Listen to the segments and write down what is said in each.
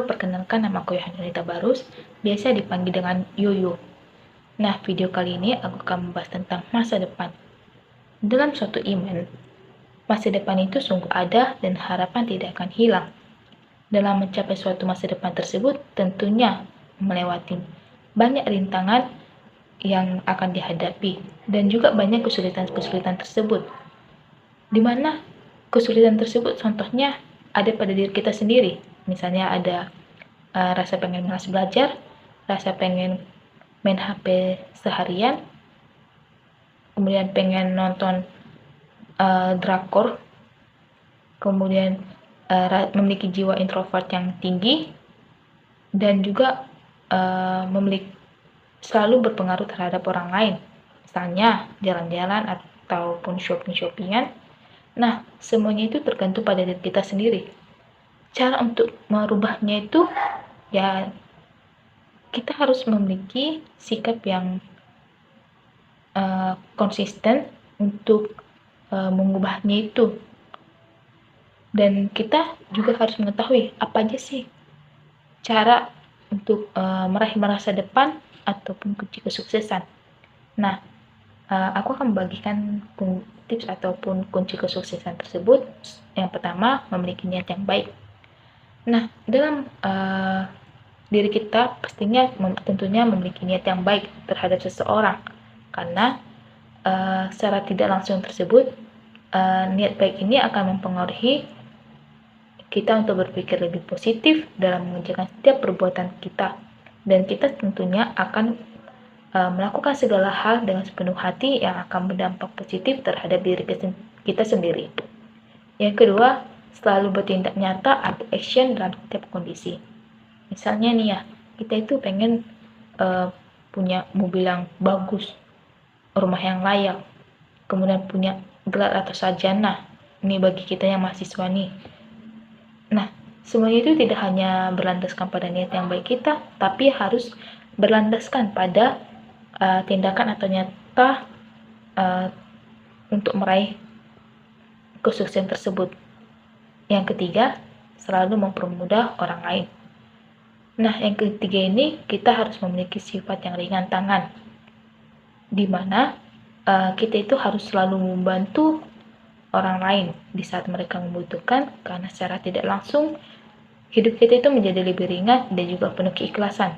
Halo, perkenalkan nama aku Yohanita Barus, biasa dipanggil dengan Yoyo. Nah, video kali ini aku akan membahas tentang masa depan. Dalam suatu event, masa depan itu sungguh ada dan harapan tidak akan hilang. Dalam mencapai suatu masa depan tersebut, tentunya melewati banyak rintangan yang akan dihadapi dan juga banyak kesulitan-kesulitan tersebut. Di mana kesulitan tersebut contohnya ada pada diri kita sendiri. Misalnya ada rasa pengen malas belajar, rasa pengen main HP seharian, kemudian pengen nonton drakor, kemudian memiliki jiwa introvert yang tinggi, dan juga selalu berpengaruh terhadap orang lain, misalnya jalan-jalan ataupun shopping-shoppingan. Nah, semuanya itu tergantung pada diri kita sendiri. Cara untuk merubahnya itu ya kita harus memiliki sikap yang konsisten untuk mengubahnya itu. Dan kita juga harus mengetahui apa aja sih cara untuk meraih masa depan ataupun kunci kesuksesan. Nah, aku akan membagikan tips ataupun kunci kesuksesan tersebut. Yang pertama, memiliki niat yang baik. Nah, dalam diri kita pastinya tentunya memiliki niat yang baik terhadap seseorang, karena secara tidak langsung tersebut niat baik ini akan mempengaruhi kita untuk berpikir lebih positif dalam mengerjakan setiap perbuatan kita, dan kita tentunya akan melakukan segala hal dengan sepenuh hati yang akan berdampak positif terhadap diri kita sendiri. Yang kedua, selalu bertindak nyata atau action dalam setiap kondisi. Misalnya nih ya, kita itu pengen punya mobil yang bagus, rumah yang layak, kemudian punya gelar atau sarjana. Ini bagi kita yang mahasiswa nih. Nah, semuanya itu tidak hanya berlandaskan pada niat yang baik kita, tapi harus berlandaskan pada tindakan atau nyata untuk meraih kesuksesan tersebut. Yang ketiga, selalu mempermudah orang lain. Nah, yang ketiga ini kita harus memiliki sifat yang ringan tangan, di mana kita itu harus selalu membantu orang lain di saat mereka membutuhkan, karena secara tidak langsung hidup kita itu menjadi lebih ringan dan juga penuh keikhlasan.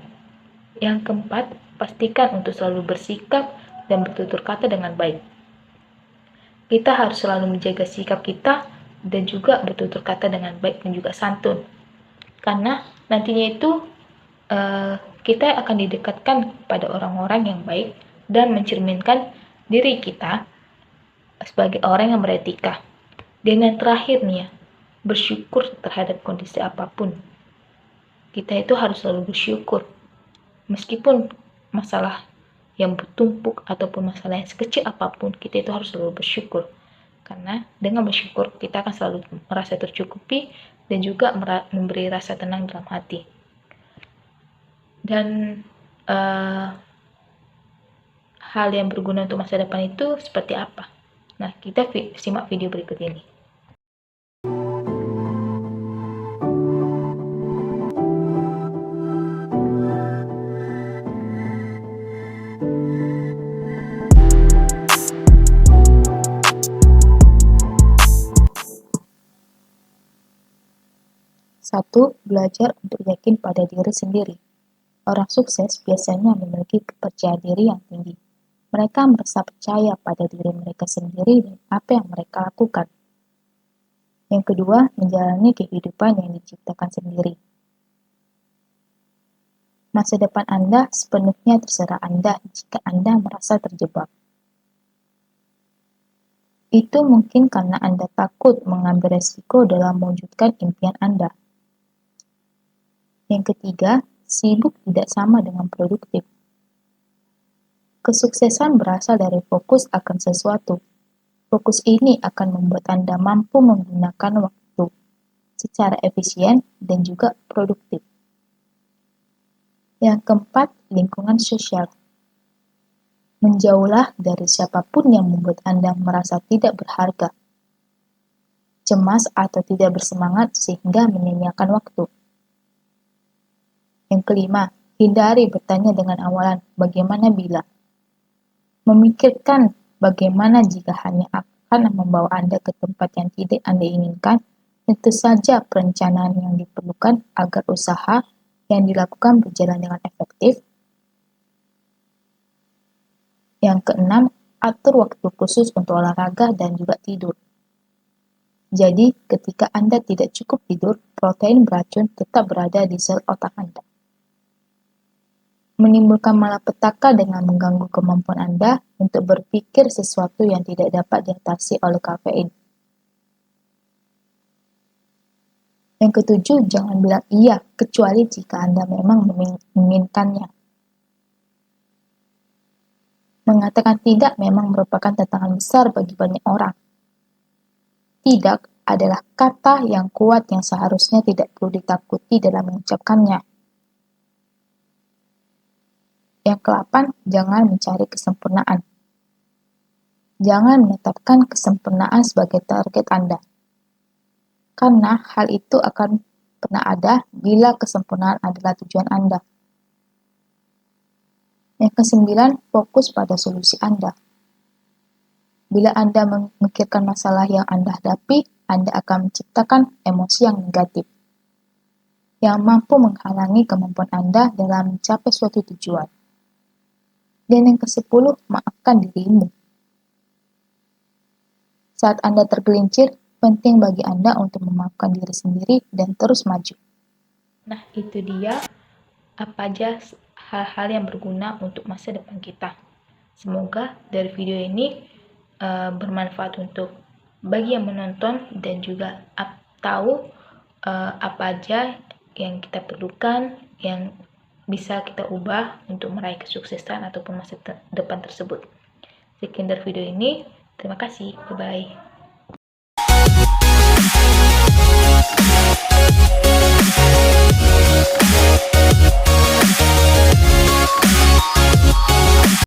Yang keempat, pastikan untuk selalu bersikap dan bertutur kata dengan baik. Kita harus selalu menjaga sikap kita dan juga bertutur kata dengan baik dan juga santun, karena nantinya itu kita akan didekatkan pada orang-orang yang baik dan mencerminkan diri kita sebagai orang yang beretika. Dan yang terakhir nih ya, bersyukur terhadap kondisi apapun. Kita itu harus selalu bersyukur, meskipun masalah yang bertumpuk ataupun masalah yang sekecil apapun, kita itu harus selalu bersyukur. Karena dengan bersyukur kita akan selalu merasa tercukupi dan juga memberi rasa tenang dalam hati. Dan hal yang berguna untuk masa depan itu seperti apa? Nah, kita simak video berikut ini. Satu, belajar untuk yakin pada diri sendiri. Orang sukses biasanya memiliki kepercayaan diri yang tinggi. Mereka merasa percaya pada diri mereka sendiri dan apa yang mereka lakukan. Yang kedua, menjalani kehidupan yang diciptakan sendiri. Masa depan Anda sepenuhnya terserah Anda jika Anda merasa terjebak. Itu mungkin karena Anda takut mengambil resiko dalam mewujudkan impian Anda. Yang ketiga, sibuk tidak sama dengan produktif. Kesuksesan berasal dari fokus akan sesuatu. Fokus ini akan membuat Anda mampu menggunakan waktu secara efisien dan juga produktif. Yang keempat, lingkungan sosial. Menjauhlah dari siapapun yang membuat Anda merasa tidak berharga, cemas atau tidak bersemangat sehingga menyanyiakan waktu. Yang kelima, hindari bertanya dengan awalan bagaimana bila. Memikirkan bagaimana jika hanya akan membawa Anda ke tempat yang tidak Anda inginkan, tentu saja perencanaan yang diperlukan agar usaha yang dilakukan berjalan dengan efektif. Yang keenam, atur waktu khusus untuk olahraga dan juga tidur. Jadi, ketika Anda tidak cukup tidur, protein beracun tetap berada di sel otak Anda. Menimbulkan malapetaka dengan mengganggu kemampuan Anda untuk berpikir sesuatu yang tidak dapat diatasi oleh kafein. Yang ketujuh, jangan bilang iya kecuali jika Anda memang menginginkannya. Mengatakan tidak memang merupakan tantangan besar bagi banyak orang. Tidak adalah kata yang kuat yang seharusnya tidak perlu ditakuti dalam mengucapkannya. Yang ke-8, jangan mencari kesempurnaan. Jangan menetapkan kesempurnaan sebagai target Anda. Karena hal itu akan pernah ada bila kesempurnaan adalah tujuan Anda. Yang ke-9, fokus pada solusi Anda. Bila Anda memikirkan masalah yang Anda hadapi, Anda akan menciptakan emosi yang negatif, yang mampu menghalangi kemampuan Anda dalam mencapai suatu tujuan. Dan yang ke-10, maafkan dirimu. Saat Anda tergelincir, penting bagi Anda untuk memaafkan diri sendiri dan terus maju. Nah, itu dia apa aja hal-hal yang berguna untuk masa depan kita. Semoga dari video ini bermanfaat untuk bagi yang menonton dan juga tahu apa aja yang kita perlukan, yang bisa kita ubah untuk meraih kesuksesan ataupun masa depan tersebut. Sekian dari video ini. Terima kasih. Bye-bye.